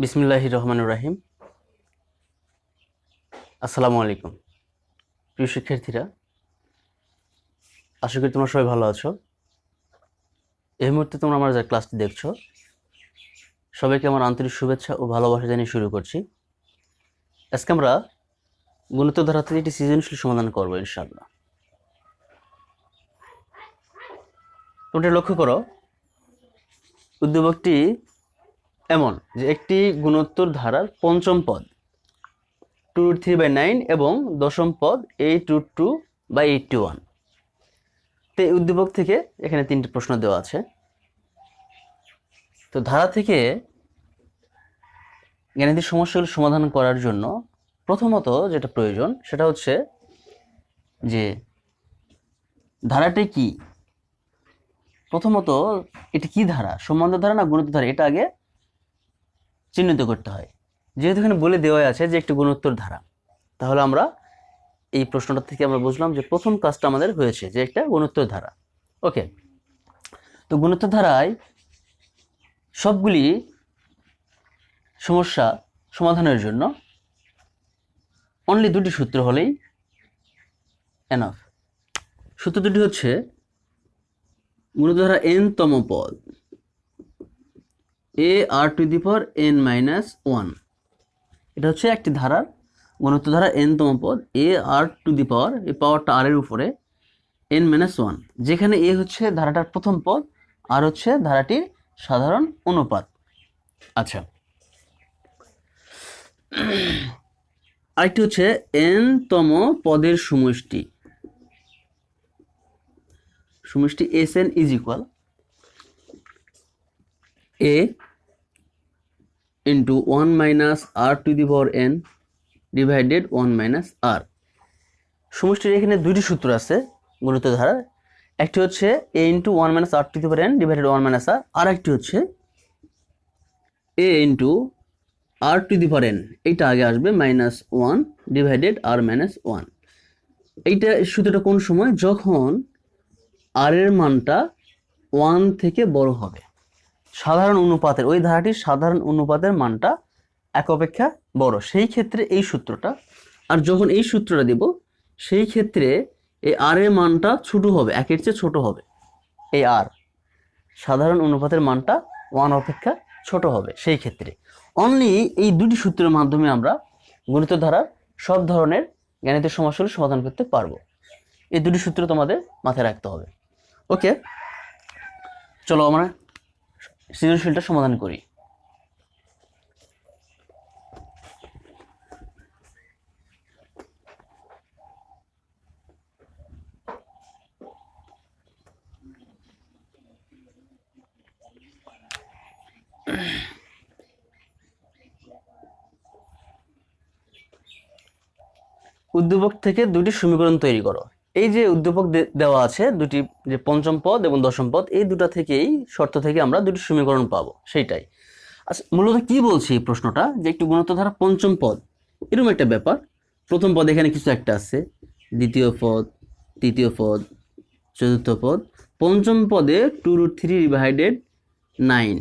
বিসমিল্লাহির রহমানির রহিম। আসসালামু আলাইকুম প্রিয় শিক্ষার্থীরা, আশা করি তোমরা সবাই ভালো আছো। এই মুহূর্তে তোমরা আমার যে ক্লাসটি দেখছো, সবাইকে আমার আন্তরিক শুভেচ্ছা ও ভালোবাসা জানিয়ে শুরু করছি। আজকে আমরা গুণিত ধারা থেকে একটি সৃজনশীল সমাধান করবো ইনশাআল্লাহ। তোমরা লক্ষ্য করো, উদ্দীপকটি এমন যে একটি গুণোত্তর ধারার পঞ্চম পদ 2√3/9 এবং দশম পদ 8√2/81। তো এই উদ্দীপক থেকে এখানে তিনটি প্রশ্ন দেওয়া আছে। তো ধারা থেকে গাণিতিক সমস্যাগুলো সমাধান করার জন্য প্রথমত যেটা প্রয়োজন সেটা হচ্ছে যে ধারাটি কি। প্রথমত এটি কি ধারা, সম্বন্ধ ধারা না গুণোত্তর ধারা, এটা আগে চিহ্নিত করতে হয়। যেহেতু এখানে বলে দেওয়া আছে যে একটি গুণোত্তর ধারা, তাহলে আমরা এই প্রশ্নটা থেকে আমরা বুঝলাম যে প্রথম কাজটা আমাদের হয়েছে যে একটা গুণোত্তর ধারা। ওকে, তো গুণোত্তর ধারায় সবগুলি সমস্যা সমাধানের জন্য অনলি দুটি সূত্র হলেই এনাফ। সূত্র দুটি হচ্ছে গুণোত্তর ধারা n-তম পদ ar⁻n-1, এটা হচ্ছে একটি ধারার গুণোত্তর ধারা n-তম পদ ar⁻, এই পাওয়ারটা r এর উপরে n-1, যেখানে a হচ্ছে ধারাটার প্রথম পদ, আর হচ্ছে ধারাটির সাধারণ অনুপাত। আচ্ছা, আরেকটি হচ্ছে n-তম পদের সমষ্টি Sn is equal a into 1 minus r⁻n divided 1 minus r। সমষ্টির এখানে দুইটি সূত্র আছে গুণিত ধারার, একটি হচ্ছে a into 1 minus r⁻n divided 1 minus r, আর একটি হচ্ছে a into r⁻n, এইটা আগে আসবে -1 divided r minus 1। এইটা সূত্রটা কোন সময়, যখন r এর মানটা 1 থেকে বড় হবে, সাধারণ অনুপাতের, ওই ধারাটির সাধারণ অনুপাতের মানটা এক অপেক্ষা বড়, সেই ক্ষেত্রে এই সূত্রটা। আর যখন এই সূত্রটা দেব, সেই ক্ষেত্রে এই r এর মানটা ছোট হবে, একের চেয়ে ছোট হবে। এই r সাধারণ অনুপাতের মানটা 1 অপেক্ষা ছোট হবে, সেই ক্ষেত্রে অনলি এই দুটি সূত্রের মাধ্যমে আমরা গুণিত ধারার সব ধরনের গাণিতিক সমস্যাগুলো সমাধান করতে পারবো। এই দুটি সূত্র তোমাদের মাথায় রাখতে হবে। ওকে, চলো আমরা সৃজনশীলটা সমাধান করি। উদ্দীপক থেকে দুটি সমীকরণ তৈরি করো। এই যে উদ্দীপক দেওয়া আছে দুটি, যে পঞ্চম পদ এবং দশম পদ, এই দুটা থেকেই শর্ত থেকে আমরা দুটি সমীকরণ পাবো, সেইটাই। আচ্ছা, মূলত কি বলছি এই প্রশ্নটা, যে একটি গুণোত্তর ধারা পঞ্চম পদ, এরকম একটা ব্যাপার। প্রথম পদ এখানে কিছু একটা আছে, দ্বিতীয় পদ, তৃতীয় পদ, চতুর্থ পদ, পঞ্চম পদে 2√3/9,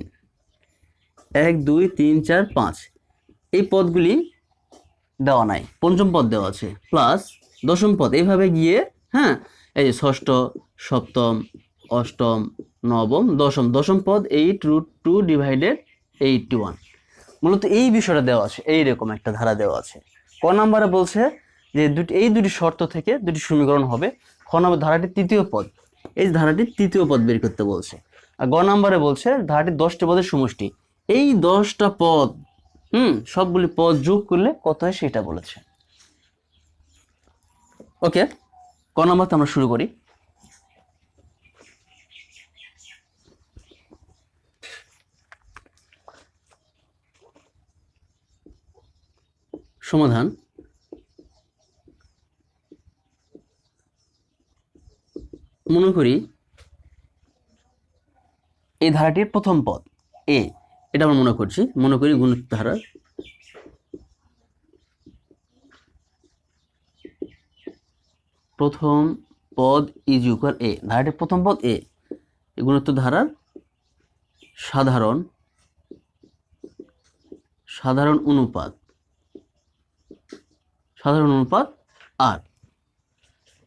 1 2 3 4 5, এই পদগুলি দেওয়া নাই, পঞ্চম পদ দেওয়া আছে, প্লাস দশম পদ এইভাবে গিয়ে, হ্যাঁ, এই যে ষষ্ঠ, সপ্তম, অষ্টম, নবম, দশম পদ 8√2/81। মূলত এই বিষয়টা দেওয়া আছে, এইরকম একটা ধারা দেওয়া আছে। ক নাম্বারে বলছে যে এই দুটি শর্ত থেকে দুটি সমীকরণ হবে। খ নম্বর ধারাটির তৃতীয় পদ, এই ধারাটির তৃতীয় পদ বের করতে বলছে। আর গ নাম্বারে বলছে ধারাটির 10টি পদের সমষ্টি, এই 10টা পদ সবগুলি পদ যোগ করলে কত হয় সেটা বলেছে। ওকে, ক নাম্বার আমরা শুরু করি। সমাধান। মনে করি এই ধারাটির প্রথম পদ এ, এটা আমরা মনে করি গুণিত ধারার প্রথম পদ ইজ ইকুয়াল এ, ধারাটির প্রথম পদ এ, গুণোত্তর ধারার সাধারণ সাধারণ অনুপাত আর,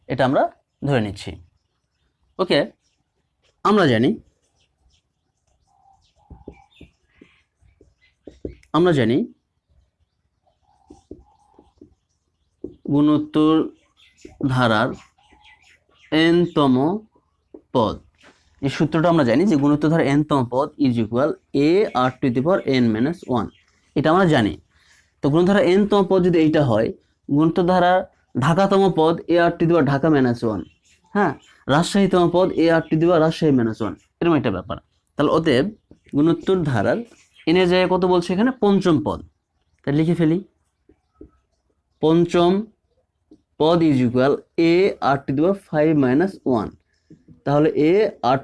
এটা আমরা ধরে নিচ্ছি। ওকে, আমরা জানি গুণোত্তর ধারার n-তম পদ, এই সূত্রটা আমরা জানি যে গুণোত্তর ধারার n-তম পদ ইজ ইকুয়াল ar⁻n-1, এটা আমরা জানি। তো গুণোত্তর ধারার n-তম পদ যদি এইটা হয়, গুণোত্তর ধারার ঢাকাতম পদ ar⁻ঢাকা -1, হ্যাঁ, রাজশাহীতম পদ ar⁻রাজশাহী -1, এরকম একটা ব্যাপার। তাহলে অতএব গুণোত্তর ধারার n এর জায়গায় কত বলছে এখানে, পঞ্চম পদ, তাহলে লিখে ফেলি, পঞ্চম পদ ইজ ইকুয়াল ar⁵ তাহলে ar⁴।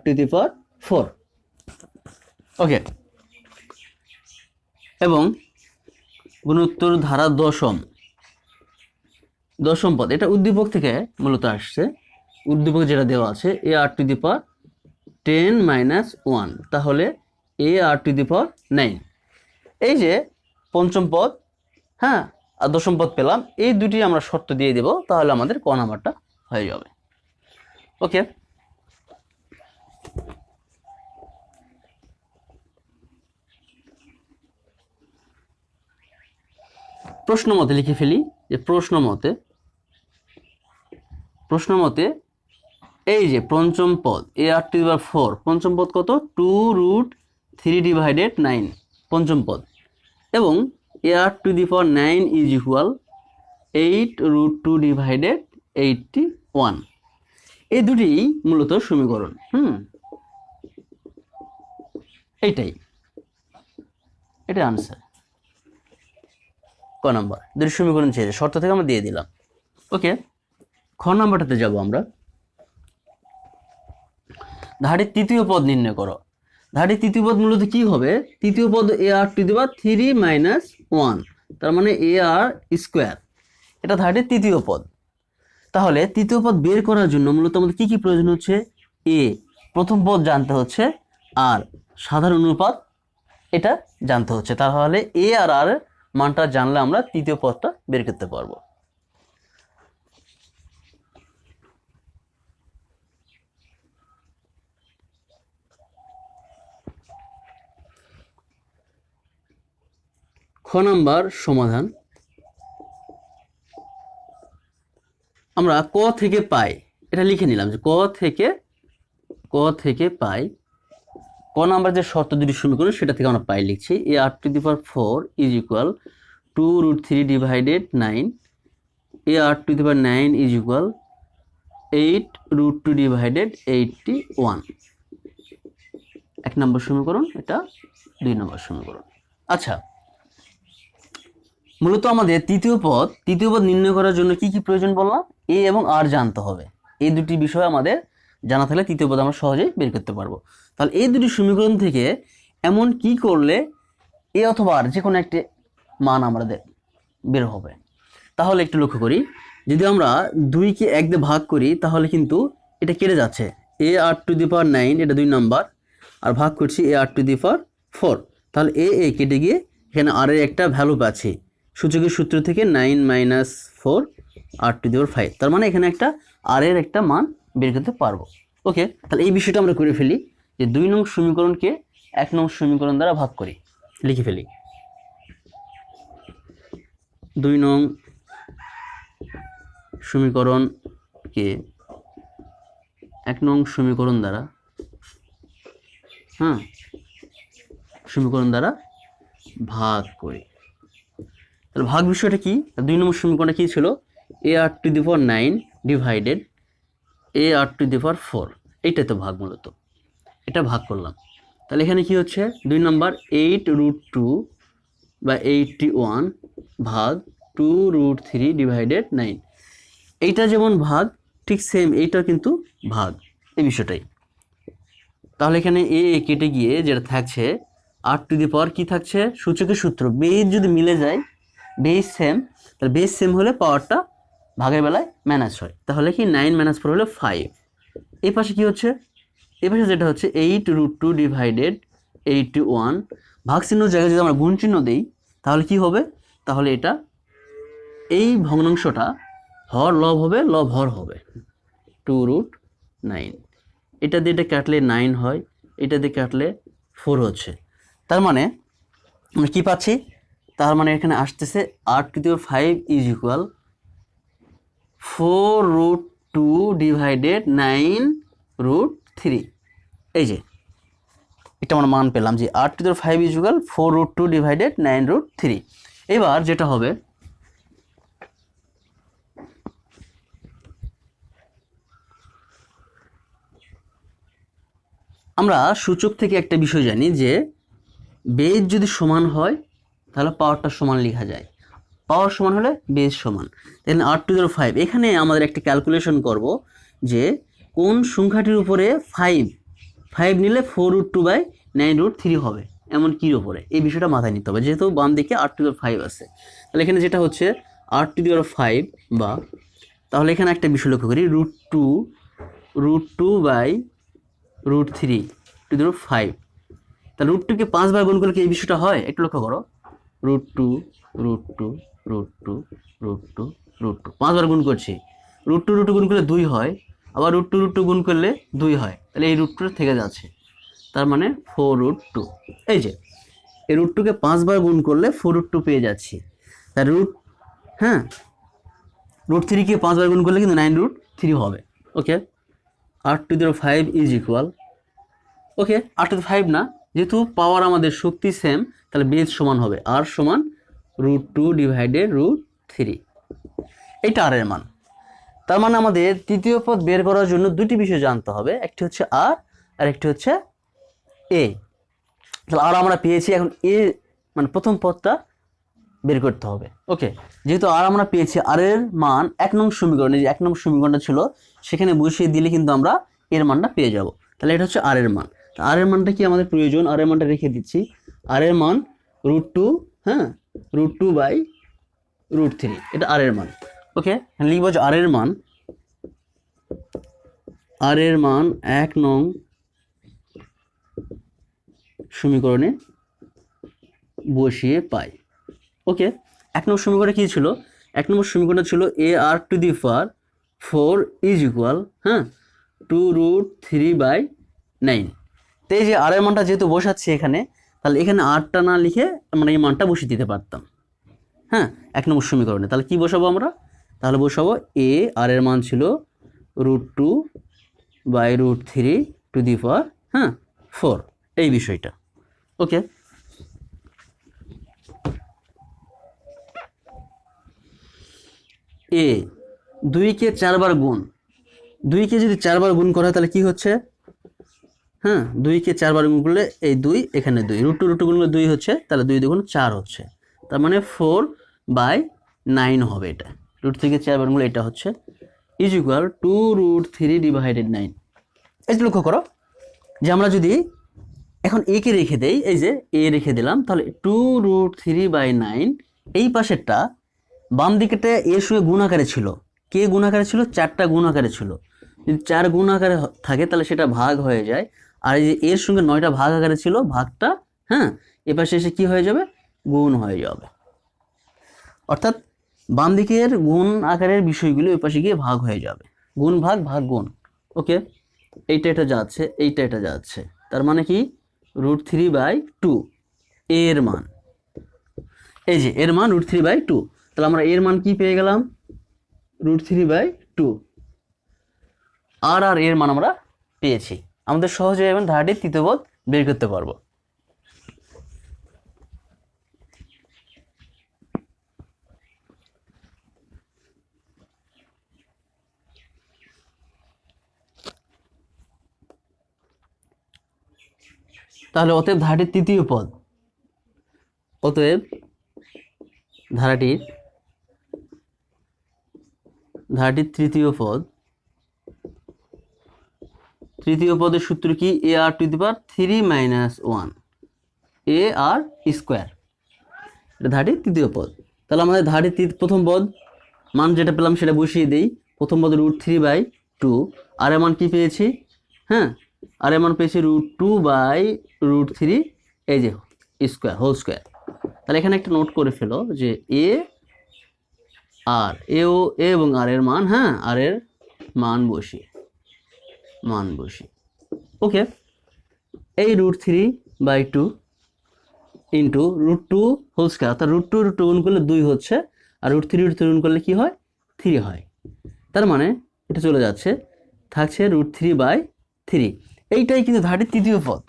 ওকে, এবং গুণোত্তর ধারা দশম পদ, এটা উদ্দীপক থেকে মূলত আসছে, উদ্দীপক যেটা দেওয়া আছে ar⁻10-1, তাহলে ar⁹ এই যে পঞ্চম পদ, হ্যাঁ, আর দশম পদ পেলাম, এই দুটি আমরা শর্ত দিয়ে দেব, তাহলে আমাদের ক নাম্বারটা হয়ে যাবে। ওকে, প্রশ্ন মতে লিখে ফেলি যে প্রশ্ন মতে এই যে পঞ্চম পদ ar⁴, পঞ্চম পদ কত, 2√3/9 পঞ্চম পদ, এবং ar⁹ ইজ ইকুয়াল 8√2/81, এই দুটি মূলত সমীকরণ। এটা আনসার ক নাম্বার। দুটি সমীকরণ চেয়েছে, শর্ত থেকে আমরা দিয়ে দিলাম। ওকে, খ নাম্বারটাতে যাব আমরা। ধারের তৃতীয় পদ নির্ণয় করো। ধারের তৃতীয় পদ মূলত কি হবে, তৃতীয় পদ ar⁻3-1, তার মানে ar², এটা ধারের তৃতীয় পদ। তাহলে তৃতীয় পদ বের করার জন্য মূলত আমাদের কি কি প্রয়োজন হচ্ছে, প্রথম পদ জানতে হচ্ছে, আর সাধারণ অনুপাত এটা জানতে হচ্ছে। তাহলে a আর r এর মানটা জানলে আমরা তৃতীয় পদটা বের করতে পারবো। খ নাম্বার সমাধান, আমরা ক থেকে পাই এটা লিখে নিলাম যে ক থেকে পাই, ক নাম্বার যে শর্ত দুটি সমীকরণ সেটা থেকে আমরা পাই লিখছি, ar⁴ is equal 2√3/9, ar⁹ is equal 8√2/81, এক নম্বর সমীকরণ, এটা 2 নম্বর সমীকরণ। আচ্ছা, মূলত আমাদের তৃতীয় পদ নির্ণয় করার জন্য কি কি প্রয়োজন বললাম, a এবং r জানতে হবে। এই দুটি বিষয় আমাদের জানা থাকলে তৃতীয় পদ আমরা সহজেই বের করতে পারবো। তাহলে এই দুটি সমীকরণ থেকে এমন কি করলে a অথবা r যে কোনো একটি মান আমাদের বের হবে। তাহলে একটু লক্ষ্য করি, যদি আমরা 2কে 1 দিয়ে ভাগ করি তাহলে কিন্তু এটা কেটে যাচ্ছে, ar⁹ এটা 2 নাম্বার, আর ভাগ করছি ar⁴, তাহলে a কেটে গিয়ে এখানে r এর একটা ভ্যালু পাচ্ছি সূচকের সূত্র থেকে 9 - 4 r⁵, তার মানে এখানে একটা r এর একটা মান বের করতে পারবো। ওকে, তাহলে এই বিষয়টা আমরা করে ফেলি যে 2 নং সমীকরণকে 1 নং সমীকরণ দ্বারা ভাগ করি, লিখে ফেলি 2 নং সমীকরণকে 1 নং সমীকরণ দ্বারা ভাগ করি। তাহলে ভাগ বিষয়টা কি, 2 নম্বর সমীকরণটা কি ছিল, ar⁹ ডিভাইডেড ar⁴, এইটাই তো ভাগ, মূলত এটা ভাগ করলাম। তাহলে এখানে কি হচ্ছে, 2 নম্বর 8√2 বা 81 ভাগ 2√3/9, এইটা যেমন ভাগ ঠিক সেম এইটা কিন্তু ভাগ, এই বিষয়টাই। তাহলে এখানে a কেটে গিয়ে যেটা থাকছে r⁴ কি থাকছে, সূচকের সূত্র বেস যদি মিলে যায়, বেস সেম, তাহলে বেস সেম হলে পাওয়ারটা ভাগের বেলায় ম্যানেজ হয়। তাহলে কি 9 - 4 হলে 5, এই পাশে কি হচ্ছে, এই পাশে যেটা হচ্ছে 8√2/81, ভাগ চিহ্ন জায়গায় যদি আমরা গুণ চিহ্ন দিই তাহলে কি হবে, তাহলে এটা এই ভগ্নাংশটা হর লব হবে, লব হর হবে 2√9। এটা দিয়ে এটা কাটলে 9 হয়, এটা দিয়ে কাটলে 4 হচ্ছে। তার মানে আমরা কী পাচ্ছি, তার মানে এখানে আসতেছে r⁵ ইজ ইকুয়াল 4√2 ডিভাইডেড 9√3। এই যে এটা আমরা মান পেলাম যে r⁵ ইজ ইকুয়াল 4√2 ডিভাইডেড 9√3। এবার যেটা হবে, আমরা সূচক থেকে একটা বিষয় জানি যে বেজ যদি সমান হয় তাহলে পাওয়ারটা সমান লেখা যায়, পাওয়ার সমান হলে বেজ সমান। দেন r⁵, এখানে আমাদের একটা ক্যালকুলেশন করব যে কোন সংখ্যাটির উপরে 5 নিলে 4√2/9√3 হবে, এমন কির উপরে, এই বিষয়টা মাথায় নিতে হবে, যেহেতু বাম দিকে r⁵ আছে। তাহলে এখানে যেটা হচ্ছে r⁵, বা তাহলে এখানে একটা বিষয় লক্ষ্য করি, √2/√3 5। তাহলে √2 কে 5 বার গুণ করলে কি এই বিষয়টা হয়, একটু লক্ষ্য করো, √2 √2 √2 √2 √2 5 বার গুণ করছি, √2 গুণ করলে 2 হয়, আবার √2 গুণ করলে 2 হয়, তাহলে এই √2 থেকে যাচ্ছে, তার মানে 4√2। এই যে এই √2 কে 5 বার গুণ করলে 4√2 পেয়ে যাচ্ছি। তার √3 কে 5 বার গুণ করলে কিন্তু 9√3 হবে। ওকে, r⁵ is equal, okay r⁵ না, যেহেতু পাওয়ার আমাদের শক্তি সেম, তাহলে বেজ সমান হবে r সমান √2 ডিভাইডেড √3। এইটা r এর মান। তার মানে আমাদের তৃতীয় পদ বের করার জন্য দুটি বিষয় জানতে হবে, একটি হচ্ছে r আর একটি হচ্ছে a। তাহলে r আমরা পেয়েছি, এখন a মানে প্রথম পদটা বের করতে হবে। ওকে, যেহেতু r আমরা পেয়েছি, r এর মান 1 নং সমীকরণে, যে 1 নং সমীকরণটা ছিল সেখানে বসিয়ে দিলে কিন্তু আমরা এর মানটা পেয়ে যাব। তাহলে এটা হচ্ছে r এর মান। r এর মানটা কি আমাদের প্রয়োজন, r এর মানটা রেখে দিচ্ছি, r এর মান √2, √2/√3, এটা r এর মান। ওকে, লিখব যে r এর মান 1 নং সমীকরণে বসিয়ে পাই। ওকে, 1 নম্বর সমীকরণে কী ছিল, 1 নম্বর সমীকরণটা ছিল ar⁴ ইজ ইকুয়াল 2√3/9। তো এই যে r এর মানটা যেহেতু বসাচ্ছি এখানে, তাহলে এখানে rটা না লিখে আমরা এই মানটা বসিয়ে দিতে পারতাম। 1 নম্বর সমীকরণে তাহলে কি বসাবো আমরা, তাহলে বসাবো r এর মান ছিল √2/√3 4, এই বিষয়টা। ওকে, a 2 কে 4 বার গুণ, 2 কে যদি 4 বার গুণ করা হয় তাহলে কি হচ্ছে, 2 কে 4 বার গুণ করলে এই 2, এখানে 2, √2 গুণ করলে 2 হচ্ছে, তাহলে 2 2 4 হচ্ছে, তার মানে 4/9 হবে। এটা √3 কে 4 বার গুণ করলে এটা হচ্ছে ইজ ইকুয়াল 2√3 ডিভাইডেড 9। এই লক্ষ্য করো যে আমরা যদি এখন a কে রেখে দেই, এই যে a রেখে দিলাম, তাহলে 2√3/9, এই পাশেরটা বাম দিকেটা এর সঙ্গে গুণ আকারে ছিল, কে গুণ আকারে ছিল, 4টা গুণ আকারে ছিল, যদি 4 গুণ আকারে থাকে তাহলে সেটা ভাগ হয়ে যায়, আর এই যে এর সঙ্গে 9টা ভাগ আকারে ছিল, ভাগটা এ পাশে এসে কি হয়ে যাবে, গুণ হয়ে যাবে। অর্থাৎ বাম দিকের গুণ আকারের বিষয়গুলো ওই পাশে গিয়ে ভাগ হয়ে যাবে, গুণ ভাগ ভাগ গুণ। ওকে, এইটা এটা যাচ্ছে, এইটা এটা যাচ্ছে, তার মানে কি √3/2 এর মান, এই যে এর মান √3/2। তাহলে আমরা এর মান কি পেয়ে গেলাম, √3/2, আর এর মান আমরা পেয়েছি। আমাদের সহজে এবং ধারাটির তৃতীয় পদ বের করতে পারবো। তাহলে অতএব ধারাটির তৃতীয় পদ, অতএব ধারাটির তৃতীয় পদ, তৃতীয় পদের সূত্র কি, ar⁴ - 1 ar², এটা ধারাটির তৃতীয় পদ। তাহলে আমাদের ধারাটির প্রথম পদ মান যেটা পেলাম সেটা বসিয়ে দিই। প্রথম পদ √3/2, আর এর মান কি পেয়েছি, আর এর মান পেয়েছি √2/√3, এই যে স্কোয়ার, হোল স্কোয়ার। তাহলে এখানে একটা নোট করে ফেলো যে এ আর এ এবং আর এর মান, হ্যাঁ, আর এর মান বসিয়ে ওকে। এই √3/2 ইন্টু √2 হোল স্কয়ার, অর্থাৎ √2 গুণ করলে 2 হচ্ছে, আর √3 গুণ করলে কি হয় 3 হয়। তার মানে এটা চলে যাচ্ছে, থাকছে √3/3। এইটাই কিন্তু ধারাটির তৃতীয় পদ,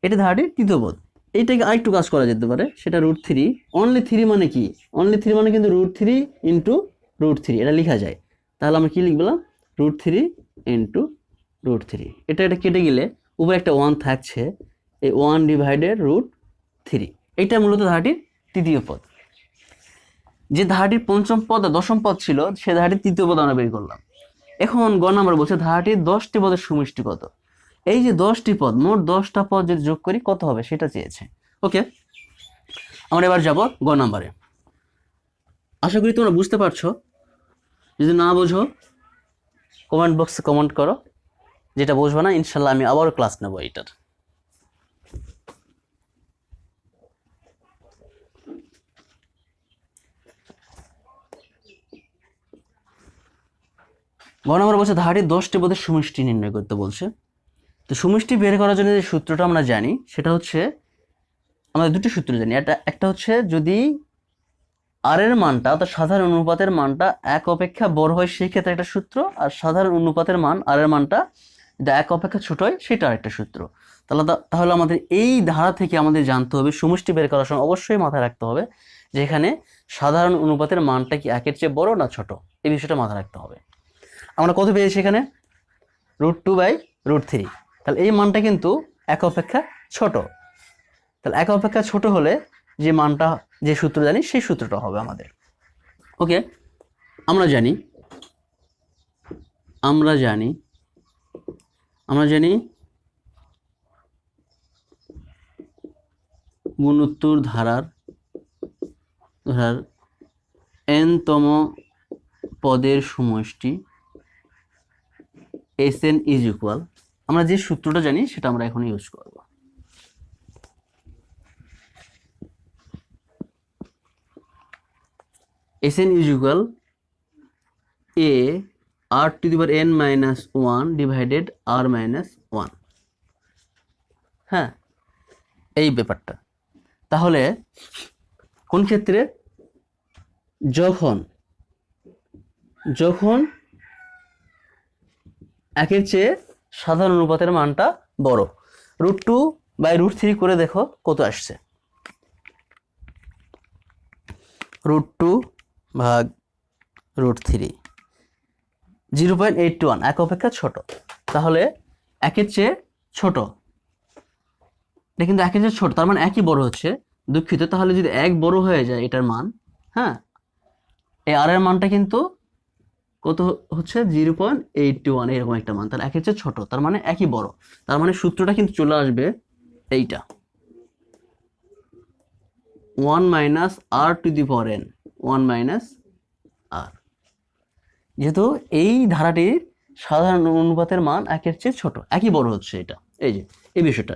এটা ধারাটির তৃতীয় পদ। এইটাকে আরেকটু কাজ করা যেতে পারে, সেটা √3 অনলি 3 মানে কি, অনলি 3 মানে কিন্তু √3 ইন্টু √3 এটা লেখা যায়। তাহলে আমরা কি লিখলাম √3 ইন্টু √3, এটা কেটে গেলে উপরে একটা 1 থাকছে, এই 1/√3। এটা মূলত ধারাটির তৃতীয় পদ। যে ধারাটির পঞ্চম পদ আর দশম পদ ছিল, সে ধারাটির তৃতীয় পদ আমরা বের করলাম। এখন গ নাম্বার বলছে ধারাটির 10টি পদের সমষ্টি কত। এই যে 10টি পদ, মোট 10টা পদ যদি যোগ করি কত হবে সেটা চেয়েছে। ওকে, আমরা এবার যাব গ নাম্বারে। আশা করি তোমরা বুঝতে পারছো। যদি না বোঝো কমেন্ট বক্সে কমেন্ট করো, যেটা বুঝবো না ইনশাল্লাহ আমি আবারও ক্লাস নেব এটার। গ নম্বর বলছে ধারাটির 10টি পদের সমষ্টি নির্ণয় করতে বলছে। তো সমষ্টি বের করার জন্য যে সূত্রটা আমরা জানি সেটা হচ্ছে, আমরা দুটি সূত্র জানি। একটা হচ্ছে যদি আর এর মানটা, অর্থাৎ সাধারণ অনুপাতের মানটা 1 অপেক্ষা বড় হয় সেই ক্ষেত্রে একটা সূত্র, আর সাধারণ অনুপাতের মান আর এর মানটা যদি 1 অপেক্ষা ছোট হয় সেটা আরেকটা সূত্র। তাহলে আমাদের এই ধারা থেকে আমাদের জানতে হবে, সমষ্টি বের করার সময় অবশ্যই মাথায় রাখতে হবে যে এখানে সাধারণ অনুপাতের মানটা কি 1-এর চেয়ে বড় না ছোট, এই বিষয়টা মাথায় রাখতে হবে। আমরা কত পেয়েছি এখানে √2/√3, তাহলে এই মানটা কিন্তু 1 অপেক্ষা ছোট। তাহলে 1 অপেক্ষা ছোট হলে যে মানটা, যে সূত্র জানি সেই সূত্রটা হবে আমাদের। ওকে, আমরা জানি গুণোত্তর ধারার n-তম পদের সমষ্টি Sn ইজ ইকুয়াল, আমরা যে সূত্রটা জানি সেটা আমরা এখন ইউজ করব। Sn is equal a r⁻n-1 divided r-1, হ্যাঁ, এই ব্যাপারটা। তাহলে কোন ক্ষেত্রে, যখন 1-এর চেয়ে সাধারণ অনুপাতের মানটা বড়। √2/√3 করে দেখো কত আসছে, √2/√3 0.81, 1 অপেক্ষা ছোট। তাহলে 1-এর চেয়ে ছোট, এটা কিন্তু 1-এর চেয়ে ছোট, তার মানে 1ই বড় হচ্ছে, দুঃখিত। তাহলে যদি 1 বড় হয়ে যায় এটার মান, হ্যাঁ, এই আর এর মানটা কিন্তু কত হচ্ছে 0.81, এরকম একটা মান। তাহলে 1-এর চেয়ে ছোট, তার মানে 1ই বড়। তার মানে সূত্রটা কিন্তু চলে আসবে এইটা, 1 - r⁻n, 1 - r। যেহেতু এই ধারাটির সাধারণ অনুপাতের মান 1-এর চেয়ে ছোট, 1ই বড় হচ্ছে, এটা এই যে এই বিষয়টা।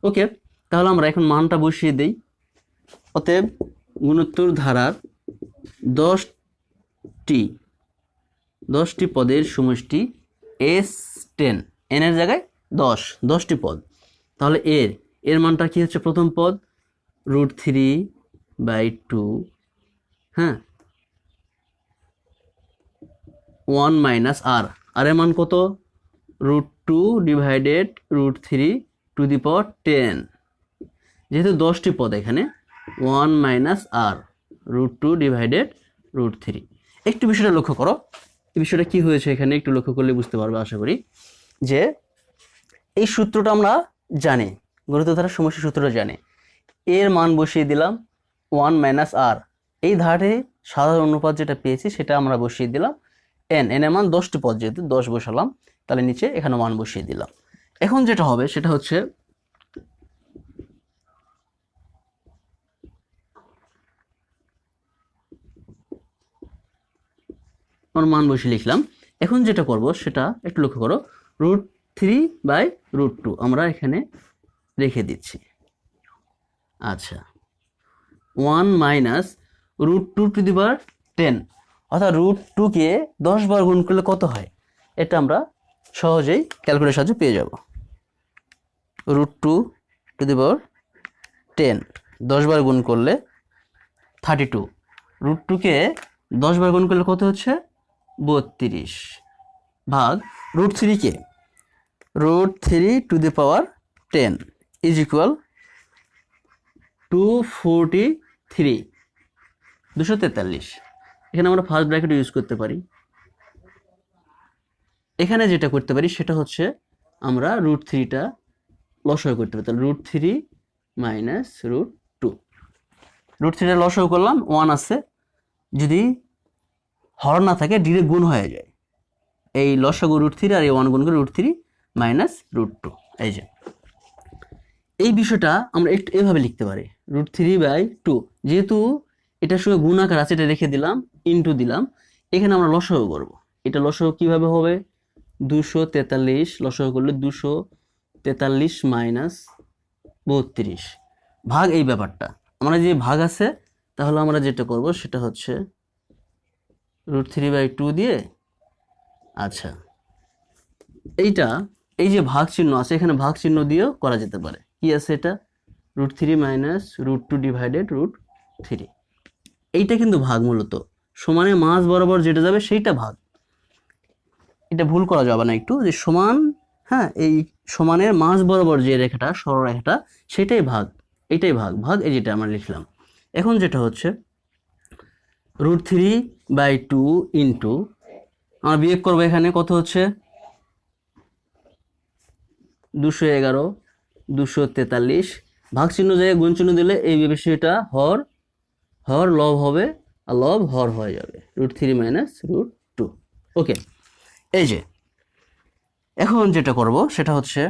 ওকে, তাহলে আমরা এখন মানটা বসিয়ে দেই। অতএব গুণোত্তর ধারার 10টি পদের সমষ্টি S10, n এর জায়গায় 10টি পদ। তাহলে এর মানটা কি হচ্ছে, প্রথম পদ √3/2, হ্যাঁ, 1 - r, আর এর মান কত √2/√3⁻10। যেহেতু 10টি পদ এখানে 1 - r, √2/√3। একটু বিষয়টা লক্ষ্য করো, এই বিষয়টা কি হয়েছে এখানে একটু লক্ষ্য করলে বুঝতে পারবে আশা করি। যে এই সূত্রটা আমরা জানি, গুণিত ধারার সমষ্টি সূত্রটা জানি। এর মান বসিয়ে দিলাম 1 - r, এই ধারে সাধারণ অনুপাত যেটা পেয়েছি সেটা আমরা বসিয়ে দিলাম। n এর মান 10টি পদ, যেহেতু 10 বসালাম, তাহলে নিচে এখানে মান বসিয়ে দিলাম। এখন যেটা হবে সেটা হচ্ছে মান বসিয়ে লিখলাম। এখন যেটা করব সেটা একটু লক্ষ্য করো, √3/√2 আমরা এখানে রেখে দিচ্ছি। আচ্ছা, 1 মাইনাস √2^10, অর্থাৎ √2 কে 10 বার গুণ করলে কত হয়, এটা আমরা সহজেই ক্যালকুলেটরের সাহায্যে পেয়ে যাব। √2^10 10 বার গুণ করলে 32, √2 কে 10 বার গুণ করলে কত হচ্ছে 32, ভাগ √3 কে √3^10 ইজ ইকুয়াল 243, এখানে আমরা ফার্স্ট ব্র্যাকেট ইউজ করতে পারি। এখানে যেটা করতে পারি সেটা হচ্ছে আমরা √3টা লসাগু করতে পারি, তাহলে √3 মাইনাস √2, √3টা লসাগু করলাম, 1 আছে, যদি হর না থাকে ডিরেক্ট গুণ হয়ে যায়, এই লসাগু √3 আর এই 1 গুণ করে √3 মাইনাস √2। এই যে এই বিষয়টা আমরা একটু এভাবে লিখতে পারি, √3/2, যেহেতু এটার সঙ্গে গুণ আকার আছে এটা রেখে দিলাম, ইনটু দিলাম, এখানে আমরা লসাগু করব। এটা লসাগু কিভাবে হবে, 243 লসাগু করলে 243 মাইনাস 32, ভাগ এই ব্যাপারটা আমরা যে ভাগ আছে, তাহলে আমরা যেটা করব সেটা হচ্ছে √3/2 দিয়ে, আচ্ছা এইটা এই যে ভাগ চিহ্ন আছে এখানে ভাগ চিহ্ন দিয়েও করা যেতে পারে। কি আছে এটা, √3 মাইনাস √2 ডিভাইডেড √3, এইটা কিন্তু ভাগ, মূলত সমানে মাঝ বরাবর যেটা যাবে সেইটা ভাগ, এটা ভুল করা যাবে না একটু, যে সমান, হ্যাঁ এই সমানের মাঝ বরাবর যে রেখাটা সরলরেখাটা সেটাই ভাগ, এইটাই ভাগ, ভাগ এই যেটা আমরা লিখলাম। এখন যেটা হচ্ছে √3/2 ইন্টু, আমরা বিয়োগ করবো, এখানে কত হচ্ছে 211, 243, ভাগ চিহ্ন জায়গায় গুণ চিহ্ন দিলে এই বিষয়টা হর হর লব হবে, আর লব হর হয়ে যাবে, √3 মাইনাস √2। ওকে, এই যে এখন যেটা করব সেটা হচ্ছে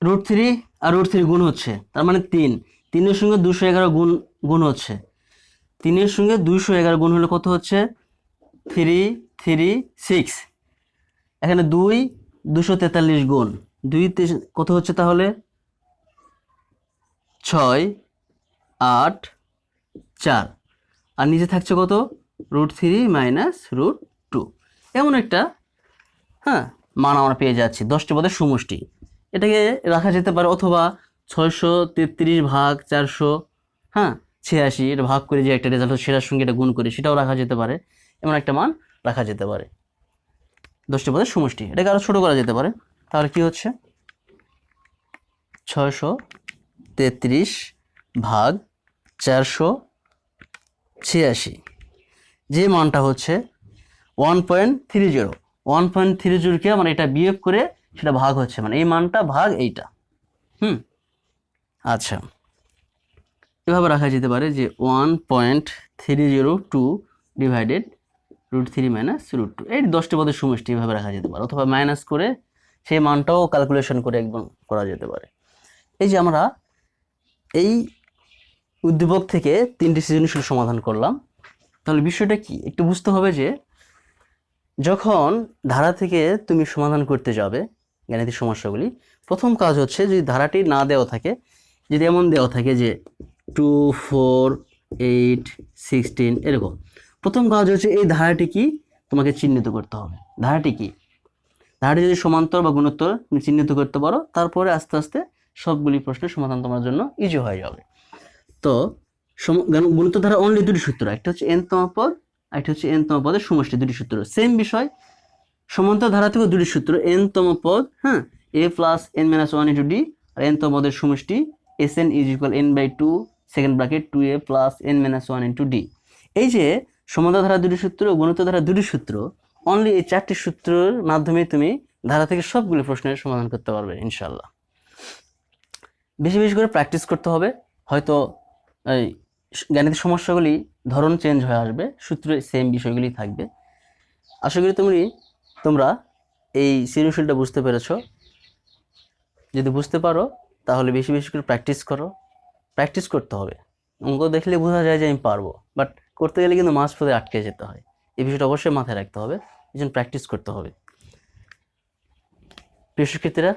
√3 আর √3 গুণ হচ্ছে, তার মানে 3, 3-এর সঙ্গে 211 গুণ হচ্ছে, 3-এর সঙ্গে 211 গুণ হলে কত হচ্ছে 336, এখানে 243 গুণ 2 কত হচ্ছে তাহলে 6, 8, 4, আর নিচে থাকছে কত √3 মাইনাস √2, এমন একটা হ্যাঁ মান আমরা পেয়ে যাচ্ছি 10টি পদের সমষ্টি। এটাকে রাখা যেতে পারে, অথবা 633 ভাগ 486, এটা ভাগ করে যে একটা রেজাল্ট হচ্ছে সেটার সঙ্গে এটা গুণ করে সেটাও রাখা যেতে পারে, এমন একটা মান রাখা যেতে পারে 10টি পদের সমষ্টি। এটাকে আরও ছোটো করা যেতে পারে, তাহলে কি হচ্ছে 633 ভাগ 486, যে মানটা হচ্ছে 1.30, 1.30-কে মানে এটা বিয়োগ করে সেটা ভাগ হচ্ছে, মানে এই মানটা ভাগ এইটা। আচ্ছা, এভাবে রাখা যেতে পারে যে 1.302 ডিভাইডেড √3 মাইনাস √2, এই 10টি পদের সমষ্টি এভাবে রাখা যেতে পারে, অথবা মাইনাস করে সেই মানটাও ক্যালকুলেশন করে একদম করা যেতে পারে। এই যে আমরা এই উদ্দীপক থেকে 3টি সৃজনশীল সমাধান করলাম, তাহলে বিষয়টা কি একটু বুঝতে হবে যে যখন ধারা থেকে তুমি সমাধান করতে যাবে গাণিতিক সমস্যাগুলি, প্রথম কাজ হচ্ছে যদি ধারাটি না দেওয়া থাকে, যদি এমন দেওয়া থাকে যে 2, 4, 8, 16 এরকম, প্রথম কাজ হচ্ছে এই ধারাটি কি তোমাকে চিহ্নিত করতে হবে, ধারাটি কি, ধারাটি যদি সমান্তর বা গুণোত্তর তুমি চিহ্নিত করতে পারো, তারপরে আস্তে আস্তে সবগুলি প্রশ্নের সমাধান তোমার জন্য ইজি হয়ে যাবে। তো গুণোত্তর ধারা অনলি দুটি সূত্র, একটা হচ্ছে n-তম পদ, একটা হচ্ছে n-তম পদের সমষ্টি, দুটি সূত্র সেম বিষয়। সমান্তর ধারা থেকে দুটি সূত্র, n-তম পদ a plus n minus 1 into d, আর n-তম পদের সমষ্টি Sn is equal n/2 second bracket 2a plus n minus 1 into d. এই যে সমান্তর ধারা দুটি সূত্র, গুণোত্তর ধারা দুটি সূত্র, অনলি এই 4টি সূত্রের মাধ্যমে তুমি ধারা থেকে সবগুলি প্রশ্নের সমাধান করতে পারবে ইনশাল্লাহ। বেশি বেশি করে প্র্যাকটিস করতে হবে, হয়তো এই গাণিতিক সমস্যাগুলি ধরন চেঞ্জ হয়ে আসবে, সূত্রে সেম বিষয়গুলি থাকবে। আশা করি তোমরা এই সৃজনশীলটা বুঝতে পেরেছ। যদি বুঝতে পারো তাহলে বেশি বেশি করে প্র্যাকটিস করো, প্র্যাকটিস করতে হবে। অঙ্ক দেখলে বোঝা যায় যে আমি পারবো, বাট করতে গেলে কিন্তু মাঝপথে আটকে যেতে হয়, এই বিষয়টা অবশ্যই মাথায় রাখতে হবে, এই জন্য প্র্যাকটিস করতে হবে। প্রিয় শিক্ষার্থীরা,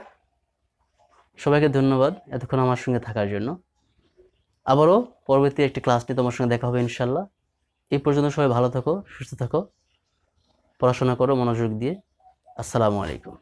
সবাইকে ধন্যবাদ এতক্ষণ আমার সঙ্গে থাকার জন্য। আবারও পরবর্তী একটি ক্লাস নিয়ে তোমার সঙ্গে দেখা হবে ইনশাল্লাহ। এই পর্যন্ত সবাই ভালো থাকো, সুস্থ থাকো, পড়াশোনা করো মনোযোগ দিয়ে। আসসালামু আলাইকুম।